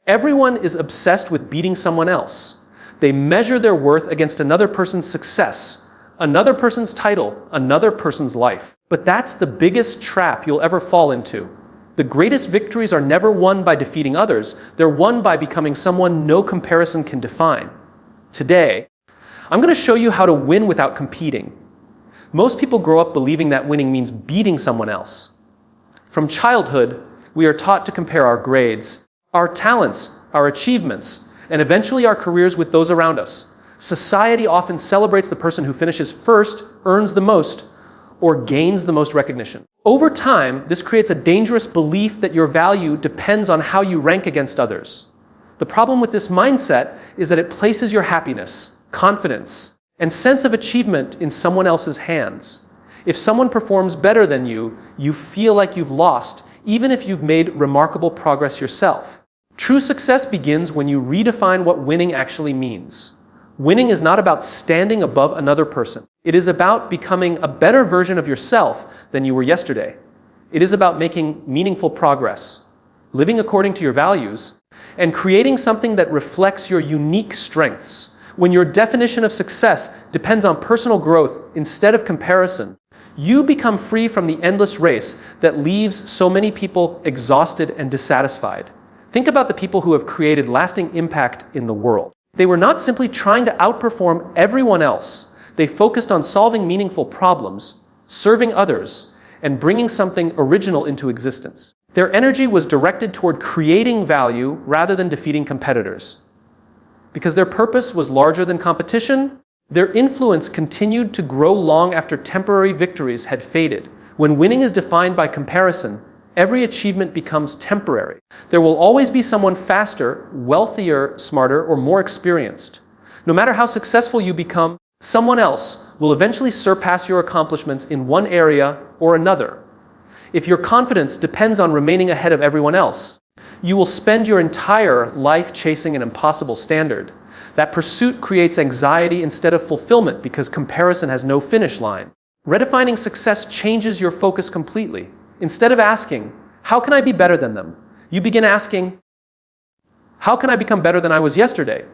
Everyone is obsessed with beating someone else. They measure their worth against another person's success, another person's title, another person's life. But that's the biggest trap you'll ever fall into. The greatest victories are never won by defeating others. They're won by becoming someone no comparison can define. Today, I'm going to show you how to win without competing. Most people grow up believing that winning means beating someone else. From childhood, we are taught to compare our grades, our talents, our achievements, and eventually our careers with those around us. Society often celebrates the person who finishes first, earns the most, or gains the most recognition. Over time, this creates a dangerous belief that your value depends on how you rank against others. The problem with this mindset is that it places your happiness, confidence, and sense of achievement in someone else's hands. If someone performs better than you, you feel like you've lost, even if you've made remarkable progress yourself. True success begins when you redefine what winning actually means. Winning is not about standing above another person. It is about becoming a better version of yourself than you were yesterday. It is about making meaningful progress, living according to your values, and creating something that reflects your unique strengths. When your definition of success depends on personal growth instead of comparison, you become free from the endless race that leaves so many people exhausted and dissatisfied. Think about the people who have created lasting impact in the world. They were not simply trying to outperform everyone else. They focused on solving meaningful problems, serving others, and bringing something original into existence. Their energy was directed toward creating value rather than defeating competitors. Because their purpose was larger than competition, their influence continued to grow long after temporary victories had faded. When winning is defined by comparison, every achievement becomes temporary. There will always be someone faster, wealthier, smarter, or more experienced. No matter how successful you become, someone else will eventually surpass your accomplishments in one area or another. If your confidence depends on remaining ahead of everyone else, you will spend your entire life chasing an impossible standard. That pursuit creates anxiety instead of fulfillment because comparison has no finish line. Redefining success changes your focus completely. Instead of asking, how can I be better than them? You begin asking, how can I become better than I was yesterday?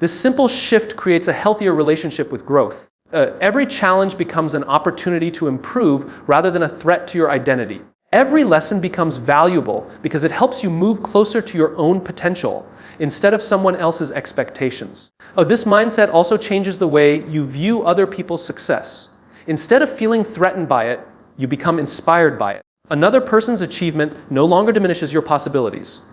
This simple shift creates a healthier relationship with growth. Every challenge becomes an opportunity to improve rather than a threat to your identity. Every lesson becomes valuable because it helps you move closer to your own potential instead of someone else's expectations. This mindset also changes the way you view other people's success. Instead of feeling threatened by it, you become inspired by it. Another person's achievement no longer diminishes your possibilities.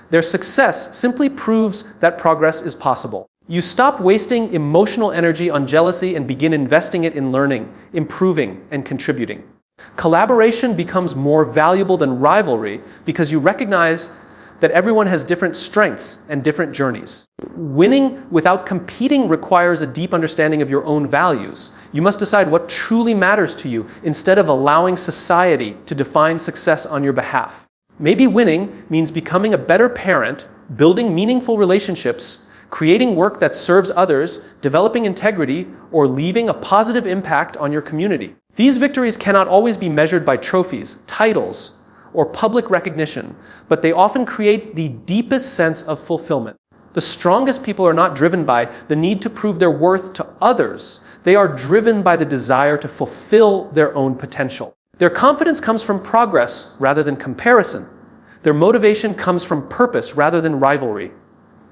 Their success simply proves that progress is possible. You stop wasting emotional energy on jealousy and begin investing it in learning, improving, and contributing. Collaboration becomes more valuable than rivalry because you recognize that everyone has different strengths and different journeys. Winning without competing requires a deep understanding of your own values. You must decide what truly matters to you instead of allowing society to define success on your behalf. Maybe winning means becoming a better parent, building meaningful relationships, creating work that serves others, developing integrity, or leaving a positive impact on your community. These victories cannot always be measured by trophies, titles, or public recognition, but they often create the deepest sense of fulfillment. The strongest people are not driven by the need to prove their worth to others. They are driven by the desire to fulfill their own potential. Their confidence comes from progress rather than comparison. Their motivation comes from purpose rather than rivalry.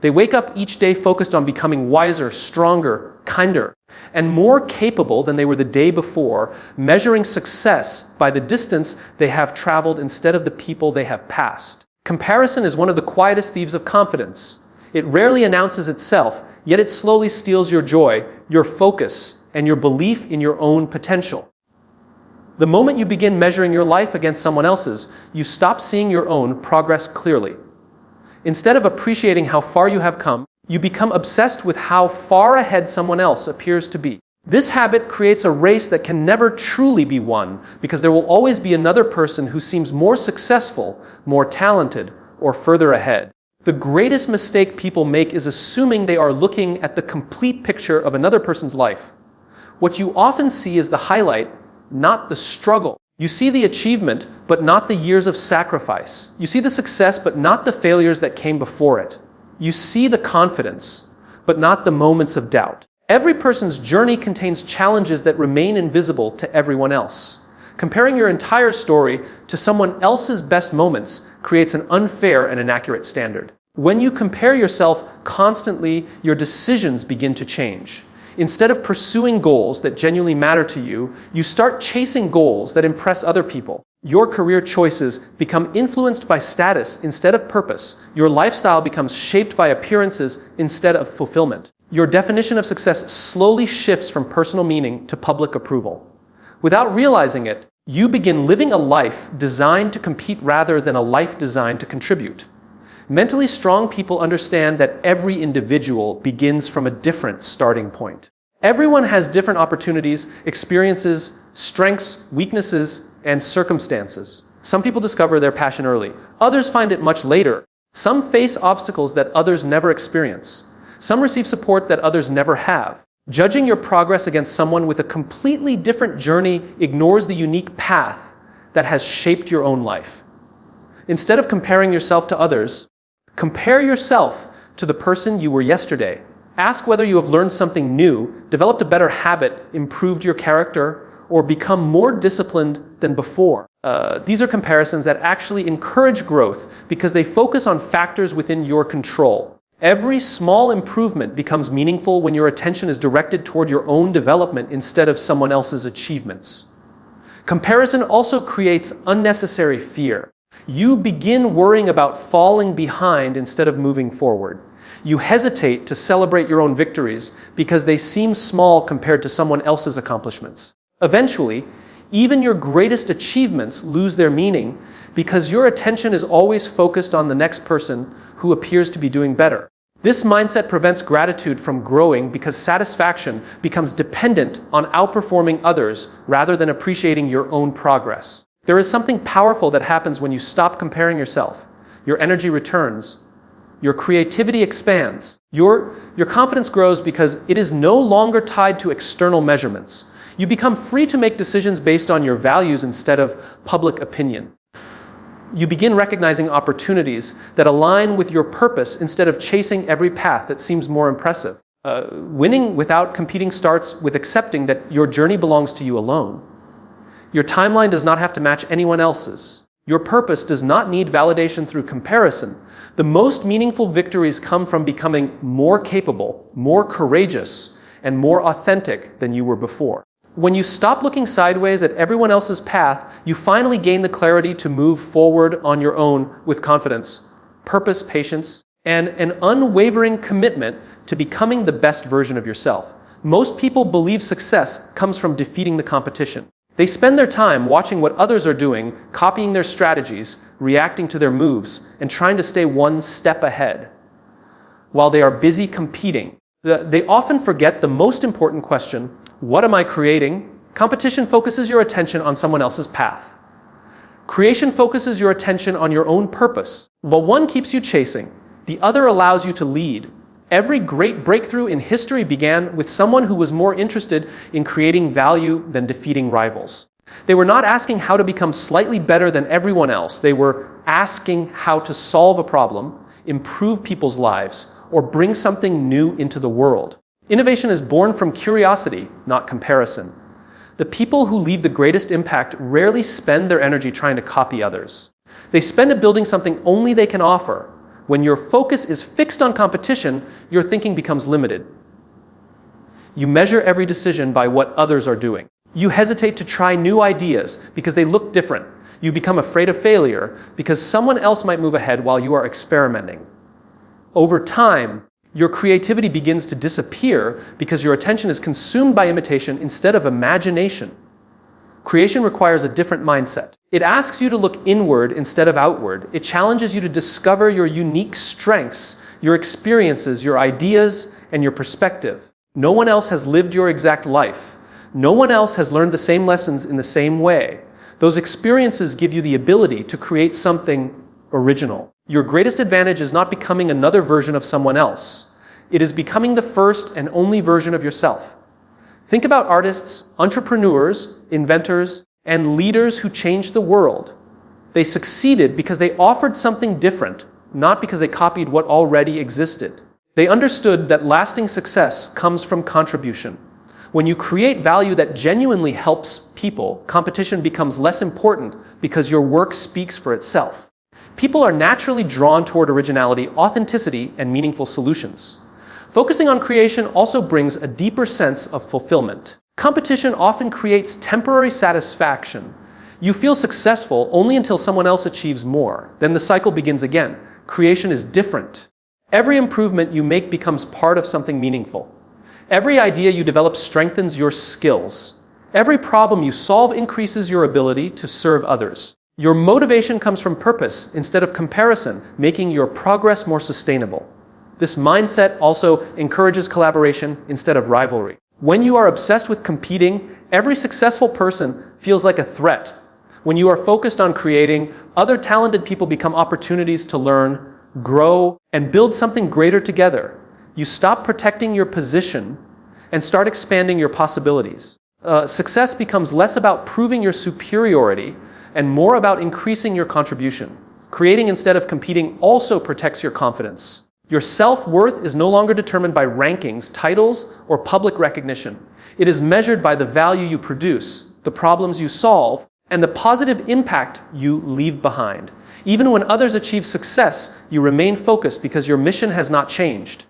They wake up each day focused on becoming wiser, stronger, kinder, and more capable than they were the day before, measuring success by the distance they have traveled instead of the people they have passed. Comparison is one of the quietest thieves of confidence. It rarely announces itself, yet it slowly steals your joy, your focus, and your belief in your own potential. The moment you begin measuring your life against someone else's, you stop seeing your own progress clearly. Instead of appreciating how far you have come, you become obsessed with how far ahead someone else appears to be. This habit creates a race that can never truly be won because there will always be another person who seems more successful, more talented, or further ahead. The greatest mistake people make is assuming they are looking at the complete picture of another person's life. What you often see is the highlight, not the struggle. You see the achievement, but not the years of sacrifice. You see the success, but not the failures that came before it. You see the confidence, but not the moments of doubt. Every person's journey contains challenges that remain invisible to everyone else. Comparing your entire story to someone else's best moments creates an unfair and inaccurate standard. When you compare yourself constantly, your decisions begin to change. Instead of pursuing goals that genuinely matter to you, you start chasing goals that impress other people. Your career choices become influenced by status instead of purpose. Your lifestyle becomes shaped by appearances instead of fulfillment. Your definition of success slowly shifts from personal meaning to public approval. Without realizing it, you begin living a life designed to compete rather than a life designed to contribute. Mentally strong people understand that every individual begins from a different starting point. Everyone has different opportunities, experiences, strengths, weaknesses, and circumstances. Some people discover their passion early. Others find it much later. Some face obstacles that others never experience. Some receive support that others never have. Judging your progress against someone with a completely different journey ignores the unique path that has shaped your own life. Instead of comparing yourself to others, compare yourself to the person you were yesterday. Ask whether you have learned something new, developed a better habit, improved your character, or become more disciplined than before. These are comparisons that actually encourage growth because they focus on factors within your control. Every small improvement becomes meaningful when your attention is directed toward your own development instead of someone else's achievements. Comparison also creates unnecessary fear. You begin worrying about falling behind instead of moving forward. You hesitate to celebrate your own victories because they seem small compared to someone else's accomplishments. Eventually, even your greatest achievements lose their meaning because your attention is always focused on the next person who appears to be doing better. This mindset prevents gratitude from growing because satisfaction becomes dependent on outperforming others rather than appreciating your own progress. There is something powerful that happens when you stop comparing yourself. Your energy returns. Your creativity expands. Your confidence grows because it is no longer tied to external measurements. You become free to make decisions based on your values instead of public opinion. You begin recognizing opportunities that align with your purpose instead of chasing every path that seems more impressive. Winning without competing starts with accepting that your journey belongs to you alone. Your timeline does not have to match anyone else's. Your purpose does not need validation through comparison. The most meaningful victories come from becoming more capable, more courageous, and more authentic than you were before. When you stop looking sideways at everyone else's path, you finally gain the clarity to move forward on your own with confidence, purpose, patience, and an unwavering commitment to becoming the best version of yourself. Most people believe success comes from defeating the competition. They spend their time watching what others are doing, copying their strategies, reacting to their moves, and trying to stay one step ahead. While they are busy competing, they often forget the most important question: what am I creating? Competition focuses your attention on someone else's path. Creation focuses your attention on your own purpose. While one keeps you chasing, the other allows you to lead. Every great breakthrough in history began with someone who was more interested in creating value than defeating rivals. They were not asking how to become slightly better than everyone else. They were asking how to solve a problem, improve people's lives, or bring something new into the world. Innovation is born from curiosity, not comparison. The people who leave the greatest impact rarely spend their energy trying to copy others. They spend it building something only they can offer. When your focus is fixed on competition, your thinking becomes limited. You measure every decision by what others are doing. You hesitate to try new ideas because they look different. You become afraid of failure because someone else might move ahead while you are experimenting. Over time, your creativity begins to disappear because your attention is consumed by imitation instead of imagination. Creation requires a different mindset. It asks you to look inward instead of outward. It challenges you to discover your unique strengths, your experiences, your ideas, and your perspective. No one else has lived your exact life. No one else has learned the same lessons in the same way. Those experiences give you the ability to create something original. Your greatest advantage is not becoming another version of someone else. It is becoming the first and only version of yourself. Think about artists, entrepreneurs, inventors, and leaders who changed the world. They succeeded because they offered something different, not because they copied what already existed. They understood that lasting success comes from contribution. When you create value that genuinely helps people, competition becomes less important because your work speaks for itself. People are naturally drawn toward originality, authenticity, and meaningful solutions. Focusing on creation also brings a deeper sense of fulfillment. Competition often creates temporary satisfaction. You feel successful only until someone else achieves more. Then the cycle begins again. Creation is different. Every improvement you make becomes part of something meaningful. Every idea you develop strengthens your skills. Every problem you solve increases your ability to serve others. Your motivation comes from purpose instead of comparison, making your progress more sustainable. This mindset also encourages collaboration instead of rivalry. When you are obsessed with competing, every successful person feels like a threat. When you are focused on creating, other talented people become opportunities to learn, grow, and build something greater together. You stop protecting your position and start expanding your possibilities. Success becomes less about proving your superiority and more about increasing your contribution. Creating instead of competing also protects your confidence. Your self-worth is no longer determined by rankings, titles, or public recognition. It is measured by the value you produce, the problems you solve, and the positive impact you leave behind. Even when others achieve success, you remain focused because your mission has not changed.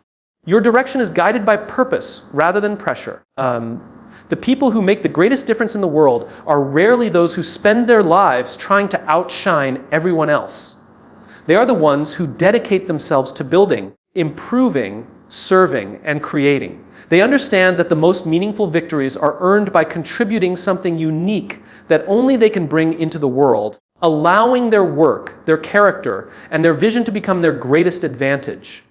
Your direction is guided by purpose rather than pressure. The people who make the greatest difference in the world are rarely those who spend their lives trying to outshine everyone else. They are the ones who dedicate themselves to building, improving, serving, and creating. They understand that the most meaningful victories are earned by contributing something unique that only they can bring into the world, allowing their work, their character, and their vision to become their greatest advantage.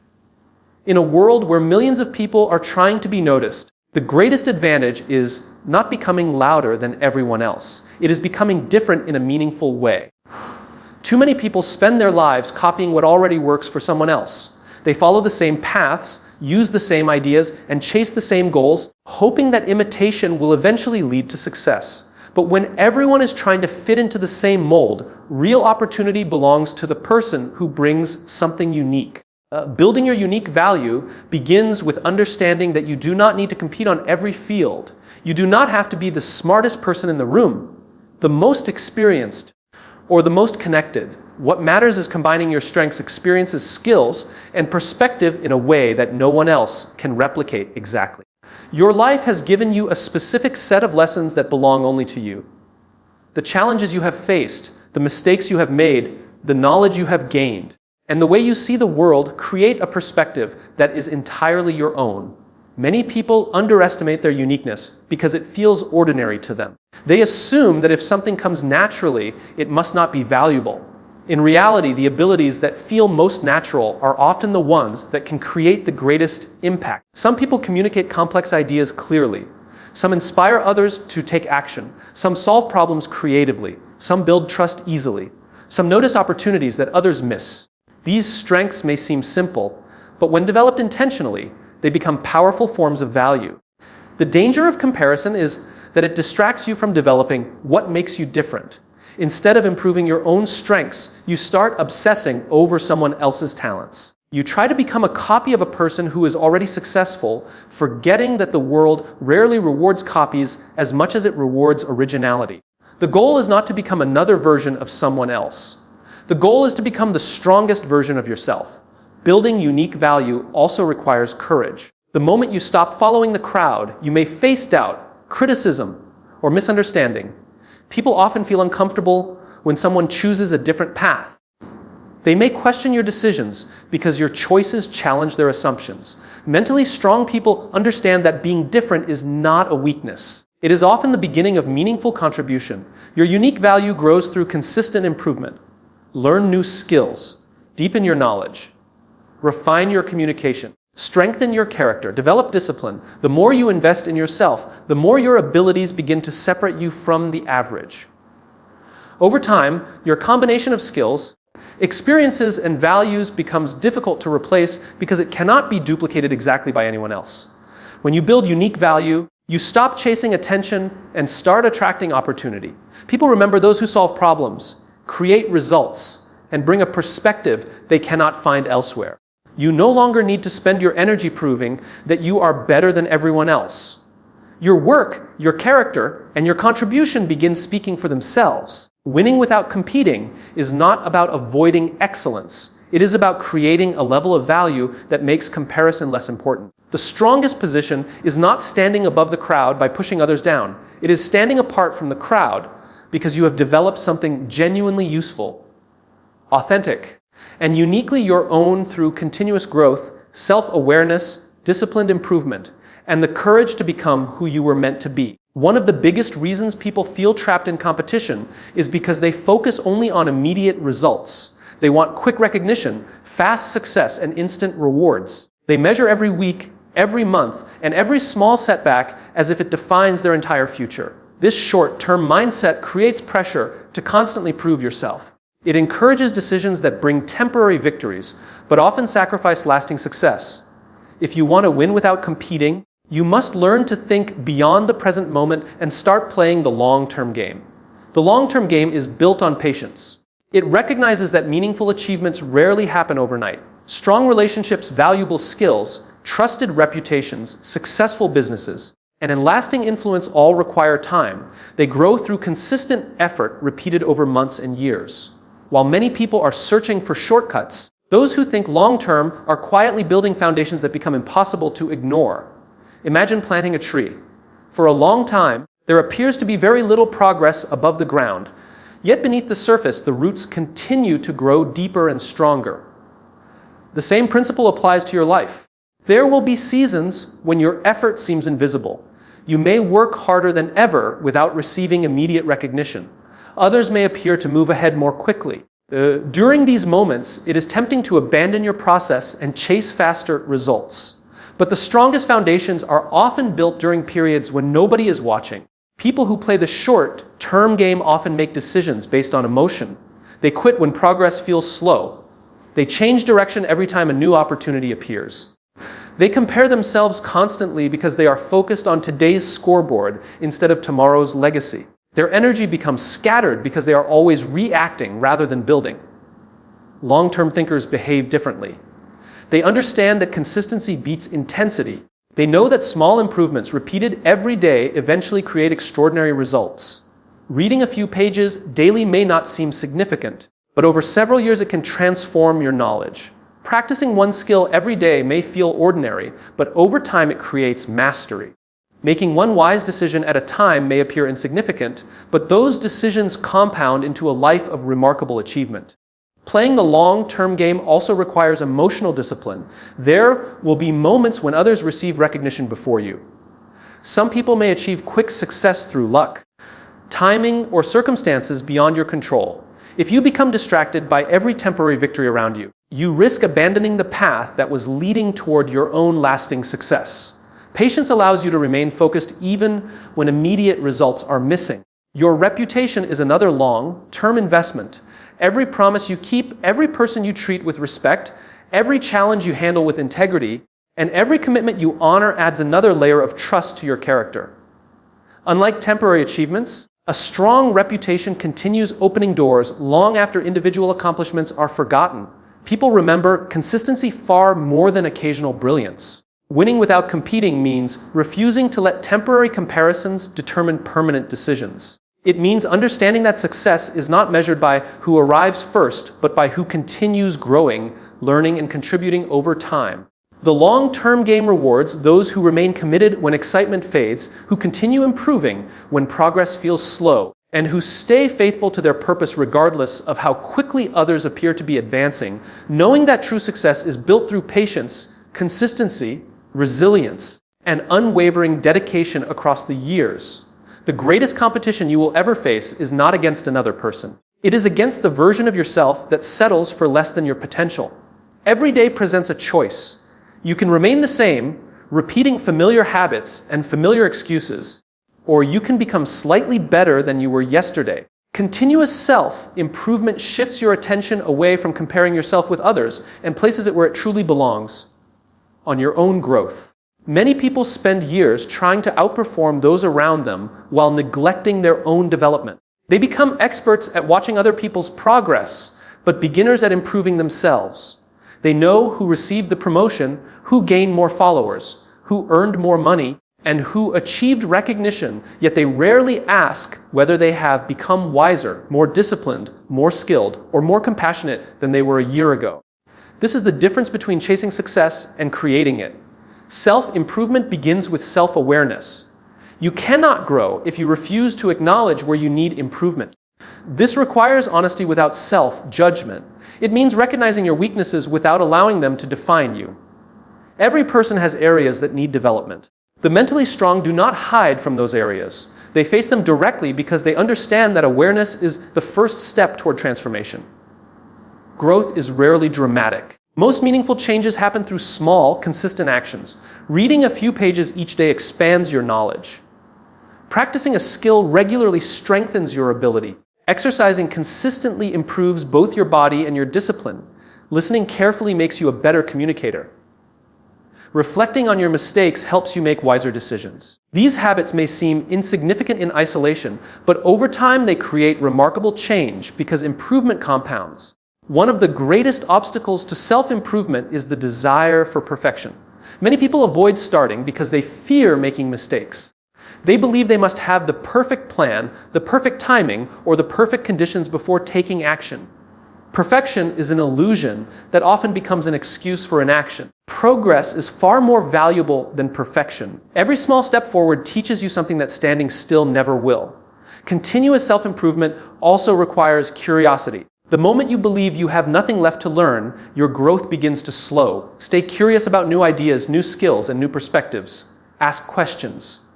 In a world where millions of people are trying to be noticed, the greatest advantage is not becoming louder than everyone else. It is becoming different in a meaningful way. Too many people spend their lives copying what already works for someone else. They follow the same paths, use the same ideas, and chase the same goals, hoping that imitation will eventually lead to success. But when everyone is trying to fit into the same mold, real opportunity belongs to the person who brings something unique. Building your unique value begins with understanding that you do not need to compete on every field. You do not have to be the smartest person in the room, the most experienced, or the most connected. What matters is combining your strengths, experiences, skills, and perspective in a way that no one else can replicate exactly. Your life has given you a specific set of lessons that belong only to you. The challenges you have faced, the mistakes you have made, the knowledge you have gained, and the way you see the world create a perspective that is entirely your own. Many people underestimate their uniqueness because it feels ordinary to them. They assume that if something comes naturally, it must not be valuable. In reality, the abilities that feel most natural are often the ones that can create the greatest impact. Some people communicate complex ideas clearly. Some inspire others to take action. Some solve problems creatively. Some build trust easily. Some notice opportunities that others miss. These strengths may seem simple, but when developed intentionally, they become powerful forms of value. The danger of comparison is that it distracts you from developing what makes you different. Instead of improving your own strengths, you start obsessing over someone else's talents. You try to become a copy of a person who is already successful, forgetting that the world rarely rewards copies as much as it rewards originality. The goal is not to become another version of someone else. The goal is to become the strongest version of yourself. Building unique value also requires courage. The moment you stop following the crowd, you may face doubt, criticism, or misunderstanding. People often feel uncomfortable when someone chooses a different path. They may question your decisions because your choices challenge their assumptions. Mentally strong people understand that being different is not a weakness. It is often the beginning of meaningful contribution. Your unique value grows through consistent improvement. Learn new skills, deepen your knowledge, refine your communication, strengthen your character, develop discipline. The more you invest in yourself, the more your abilities begin to separate you from the average. Over time, your combination of skills, experiences, and values becomes difficult to replace because it cannot be duplicated exactly by anyone else. When you build unique value, You stop chasing attention and start attracting opportunity. People remember those who solve problems, create results, and bring a perspective they cannot find elsewhere. You no longer need to spend your energy proving that you are better than everyone else. Your work, your character, and your contribution begin speaking for themselves. Winning without competing is not about avoiding excellence. It is about creating a level of value that makes comparison less important. The strongest position is not standing above the crowd by pushing others down. It is standing apart from the crowd because you have developed something genuinely useful, authentic, and uniquely your own through continuous growth, self-awareness, disciplined improvement, and the courage to become who you were meant to be. One of the biggest reasons people feel trapped in competition is because they focus only on immediate results. They want quick recognition, fast success, and instant rewards. They measure every week, every month, and every small setback as if it defines their entire future. This short-term mindset creates pressure to constantly prove yourself. It encourages decisions that bring temporary victories, but often sacrifice lasting success. If you want to win without competing, you must learn to think beyond the present moment and start playing the long-term game. The long-term game is built on patience. It recognizes that meaningful achievements rarely happen overnight. Strong relationships, valuable skills, trusted reputations, successful businesses, and lasting influence all require time. They grow through consistent effort repeated over months and years. While many people are searching for shortcuts, those who think long-term are quietly building foundations that become impossible to ignore. Imagine planting a tree. For a long time, there appears to be very little progress above the ground. Yet beneath the surface, the roots continue to grow deeper and stronger. The same principle applies to your life. There will be seasons when your effort seems invisible. You may work harder than ever without receiving immediate recognition. Others may appear to move ahead more quickly. During these moments, it is tempting to abandon your process and chase faster results. But the strongest foundations are often built during periods when nobody is watching. People who play the short-term game often make decisions based on emotion. They quit when progress feels slow. They change direction every time a new opportunity appears. They compare themselves constantly because they are focused on today's scoreboard instead of tomorrow's legacy. Their energy becomes scattered because they are always reacting rather than building. Long-term thinkers behave differently. They understand that consistency beats intensity. They know that small improvements repeated every day eventually create extraordinary results. Reading a few pages daily may not seem significant, but over several years it can transform your knowledge. Practicing one skill every day may feel ordinary, but over time it creates mastery. Making one wise decision at a time may appear insignificant, but those decisions compound into a life of remarkable achievement. Playing the long-term game also requires emotional discipline. There will be moments when others receive recognition before you. Some people may achieve quick success through luck, timing, or circumstances beyond your control. If you become distracted by every temporary victory around you, you risk abandoning the path that was leading toward your own lasting success. Patience allows you to remain focused even when immediate results are missing. Your reputation is another long-term investment. Every promise you keep, every person you treat with respect, every challenge you handle with integrity, and every commitment you honor adds another layer of trust to your character. Unlike temporary achievements, a strong reputation continues opening doors long after individual accomplishments are forgotten. People remember consistency far more than occasional brilliance. Winning without competing means refusing to let temporary comparisons determine permanent decisions. It means understanding that success is not measured by who arrives first, but by who continues growing, learning, and contributing over time. The long-term game rewards those who remain committed when excitement fades, who continue improving when progress feels slow, and who stay faithful to their purpose regardless of how quickly others appear to be advancing, knowing that true success is built through patience, consistency, resilience, and unwavering dedication across the years. The greatest competition you will ever face is not against another person. It is against the version of yourself that settles for less than your potential. Every day presents a choice. You can remain the same, repeating familiar habits and familiar excuses, or you can become slightly better than you were yesterday. Continuous self-improvement shifts your attention away from comparing yourself with others and places it where it truly belongs, on your own growth. Many people spend years trying to outperform those around them while neglecting their own development. They become experts at watching other people's progress, but beginners at improving themselves. They know who received the promotion, who gained more followers, who earned more money, and who achieved recognition, yet they rarely ask whether they have become wiser, more disciplined, more skilled, or more compassionate than they were a year ago. This is the difference between chasing success and creating it. Self-improvement begins with self-awareness. You cannot grow if you refuse to acknowledge where you need improvement. This requires honesty without self-judgment. It means recognizing your weaknesses without allowing them to define you. Every person has areas that need development. The mentally strong do not hide from those areas. They face them directly because they understand that awareness is the first step toward transformation. Growth is rarely dramatic. Most meaningful changes happen through small, consistent actions. Reading a few pages each day expands your knowledge. Practicing a skill regularly strengthens your ability. Exercising consistently improves both your body and your discipline. Listening carefully makes you a better communicator. Reflecting on your mistakes helps you make wiser decisions. These habits may seem insignificant in isolation, but over time they create remarkable change because improvement compounds. One of the greatest obstacles to self-improvement is the desire for perfection. Many people avoid starting because they fear making mistakes. They believe they must have the perfect plan, the perfect timing, or the perfect conditions before taking action. Perfection is an illusion that often becomes an excuse for inaction. Progress is far more valuable than perfection. Every small step forward teaches you something that standing still never will. Continuous self-improvement also requires curiosity. The moment you believe you have nothing left to learn, your growth begins to slow. Stay curious about new ideas, new skills, and new perspectives. Ask questions.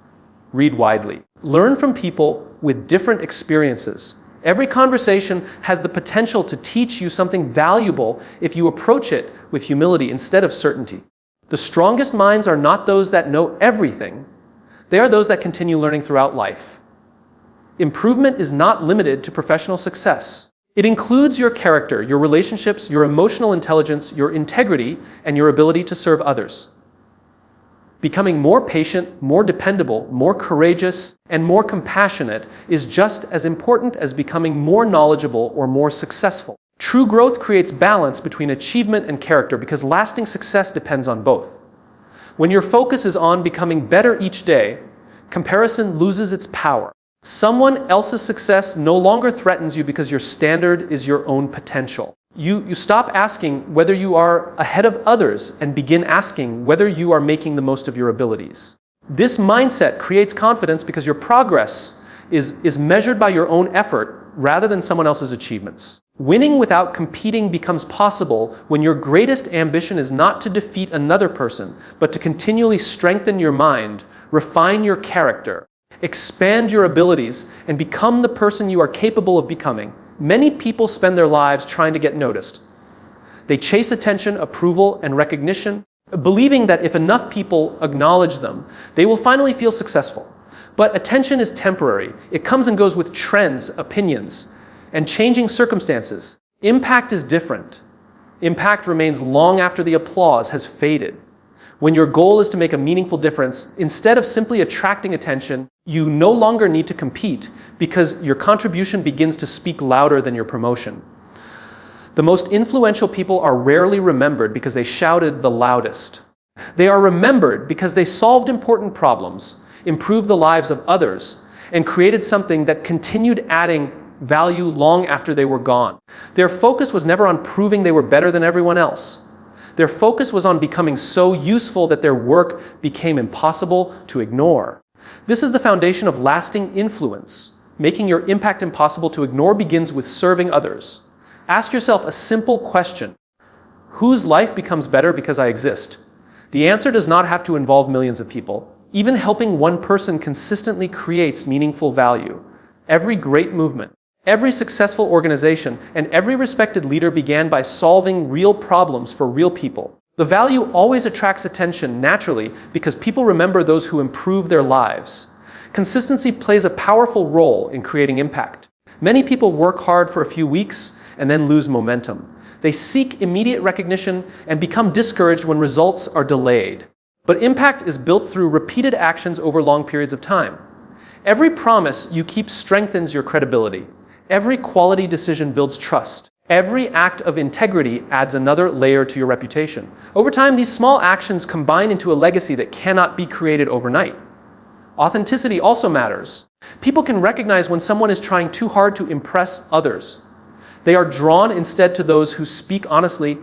Read widely. Learn from people with different experiences. Every conversation has the potential to teach you something valuable if you approach it with humility instead of certainty. The strongest minds are not those that know everything. They are those that continue learning throughout life. Improvement is not limited to professional success. It includes your character, your relationships, your emotional intelligence, your integrity, and your ability to serve others. Becoming more patient, more dependable, more courageous, and more compassionate is just as important as becoming more knowledgeable or more successful. True growth creates balance between achievement and character because lasting success depends on both. When your focus is on becoming better each day, comparison loses its power. Someone else's success no longer threatens you because your standard is your own potential. You stop asking whether you are ahead of others and begin asking whether you are making the most of your abilities. This mindset creates confidence because your progress is measured by your own effort rather than someone else's achievements. Winning without competing becomes possible when your greatest ambition is not to defeat another person, but to continually strengthen your mind, refine your character, expand your abilities, and become the person you are capable of becoming. Many people spend their lives trying to get noticed. They chase attention, approval, and recognition, believing that if enough people acknowledge them, they will finally feel successful. But attention is temporary. It comes and goes with trends, opinions, and changing circumstances. Impact is different. Impact remains long after the applause has faded. When your goal is to make a meaningful difference, instead of simply attracting attention, you no longer need to compete because your contribution begins to speak louder than your promotion. The most influential people are rarely remembered because they shouted the loudest. They are remembered because they solved important problems, improved the lives of others, and created something that continued adding value long after they were gone. Their focus was never on proving they were better than everyone else. Their focus was on becoming so useful that their work became impossible to ignore. This is the foundation of lasting influence. Making your impact impossible to ignore begins with serving others. Ask yourself a simple question. Whose life becomes better because I exist? The answer does not have to involve millions of people. Even helping one person consistently creates meaningful value. Every great movement, every successful organization, and every respected leader began by solving real problems for real people. The value always attracts attention naturally because people remember those who improve their lives. Consistency plays a powerful role in creating impact. Many people work hard for a few weeks and then lose momentum. They seek immediate recognition and become discouraged when results are delayed. But impact is built through repeated actions over long periods of time. Every promise you keep strengthens your credibility. Every quality decision builds trust. Every act of integrity adds another layer to your reputation. Over time, these small actions combine into a legacy that cannot be created overnight. Authenticity also matters. People can recognize when someone is trying too hard to impress others. They are drawn instead to those who speak honestly,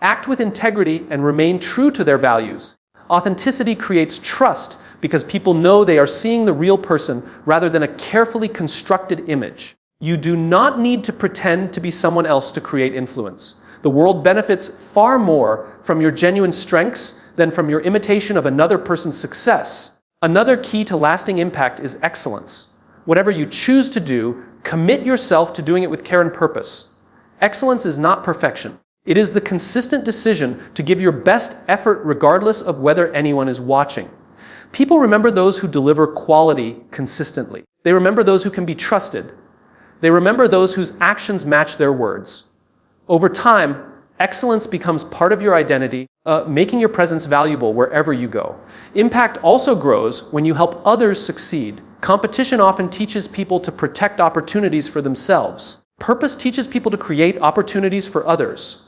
act with integrity, and remain true to their values. Authenticity creates trust because people know they are seeing the real person rather than a carefully constructed image. You do not need to pretend to be someone else to create influence. The world benefits far more from your genuine strengths than from your imitation of another person's success. Another key to lasting impact is excellence. Whatever you choose to do, commit yourself to doing it with care and purpose. Excellence is not perfection. It is the consistent decision to give your best effort regardless of whether anyone is watching. People remember those who deliver quality consistently. They remember those who can be trusted. They remember those whose actions match their words. Over time, excellence becomes part of your identity, making your presence valuable wherever you go. Impact also grows when you help others succeed. Competition often teaches people to protect opportunities for themselves. Purpose teaches people to create opportunities for others.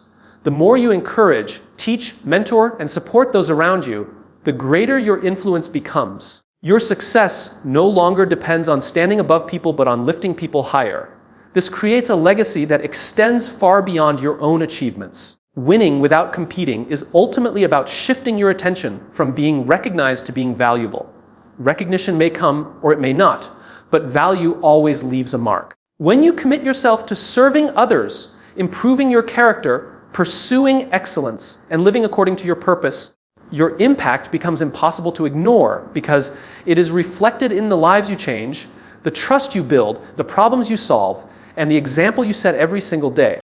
The more you encourage, teach, mentor, and support those around you, the greater your influence becomes. Your success no longer depends on standing above people but on lifting people higher. This creates a legacy that extends far beyond your own achievements. Winning without competing is ultimately about shifting your attention from being recognized to being valuable. Recognition may come or it may not, but value always leaves a mark. When you commit yourself to serving others, improving your character, pursuing excellence, and living according to your purpose, your impact becomes impossible to ignore because it is reflected in the lives you change, the trust you build, the problems you solve, and the example you set every single day.